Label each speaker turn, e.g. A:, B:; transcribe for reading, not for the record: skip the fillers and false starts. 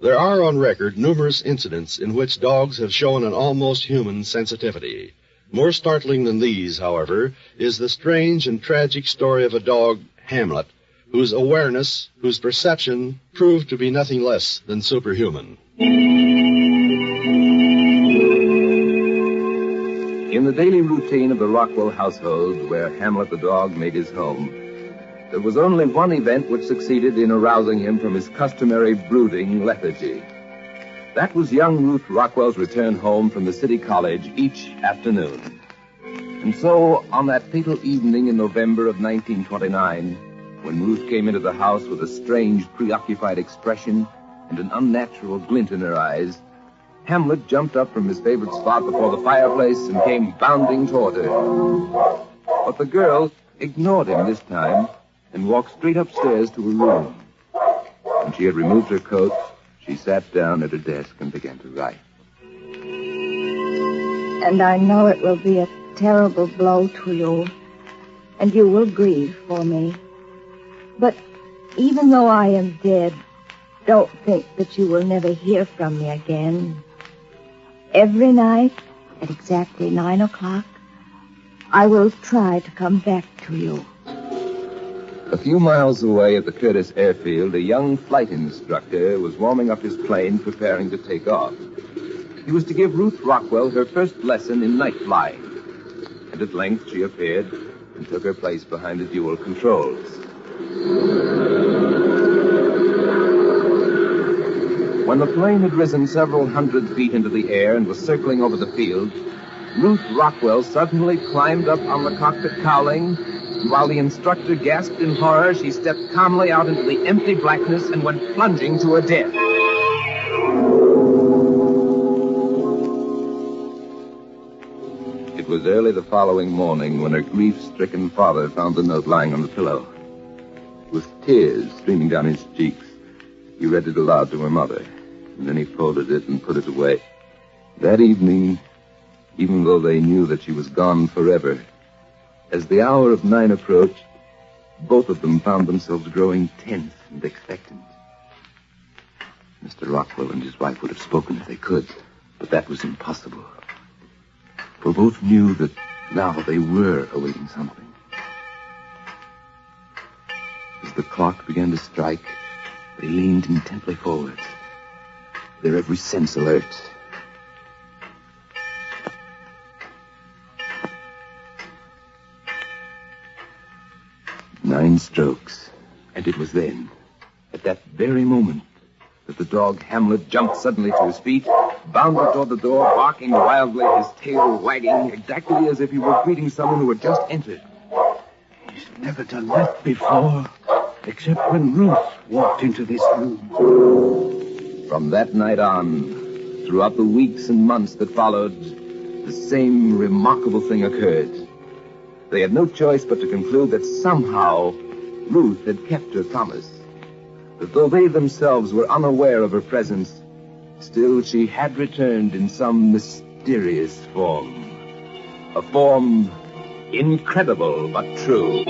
A: There are on record numerous incidents in which dogs have shown an almost human sensitivity. More startling than these, however, is the strange and tragic story of a dog, Hamlet, whose awareness, whose perception, proved to be nothing less than superhuman.
B: In the daily routine of the Rockwell household, where Hamlet the dog made his home, there was only one event which succeeded in arousing him from his customary brooding lethargy. That was young Ruth Rockwell's return home from the city college each afternoon. And so, on that fatal evening in November of 1929, when Ruth came into the house with a strange, preoccupied expression and an unnatural glint in her eyes, Hamlet jumped up from his favorite spot before the fireplace and came bounding toward her. But the girl ignored him this time and walked straight upstairs to her room. When she had removed her coat, she sat down at her desk and began to write.
C: And I know it will be a terrible blow to you, and you will grieve for me. But even though I am dead, don't think that you will never hear from me again. Every night, at exactly 9 o'clock, I will try to come back to you.
B: A few miles away at the Curtis airfield, a young flight instructor was warming up his plane, preparing to take off. He was to give Ruth Rockwell her first lesson in night flying. And at length she appeared and took her place behind the dual controls. When the plane had risen several hundred feet into the air and was circling over the field, Ruth Rockwell suddenly climbed up on the cockpit cowling, and while the instructor gasped in horror, she stepped calmly out into the empty blackness and went plunging to her death. It was early the following morning when her grief-stricken father found the note lying on the pillow. With tears streaming down his cheeks, he read it aloud to her mother, and then he folded it and put it away. That evening, even though they knew that she was gone forever, as the hour of 9 approached, both of them found themselves growing tense and expectant. Mr. Rockwell and his wife would have spoken if they could, but that was impossible. For both knew that now they were awaiting something. As the clock began to strike, they leaned intently forward, their every sense alert. 9 strokes, and it was then, at that very moment, that the dog Hamlet jumped suddenly to his feet, bounded toward the door, barking wildly, his tail wagging, exactly as if he were greeting someone who had just entered.
D: He's never done that before, except when Ruth walked into this room.
B: From that night on, throughout the weeks and months that followed, the same remarkable thing occurred. They had no choice but to conclude that somehow Ruth had kept her promise. That though they themselves were unaware of her presence, still she had returned in some mysterious form. A form incredible but true.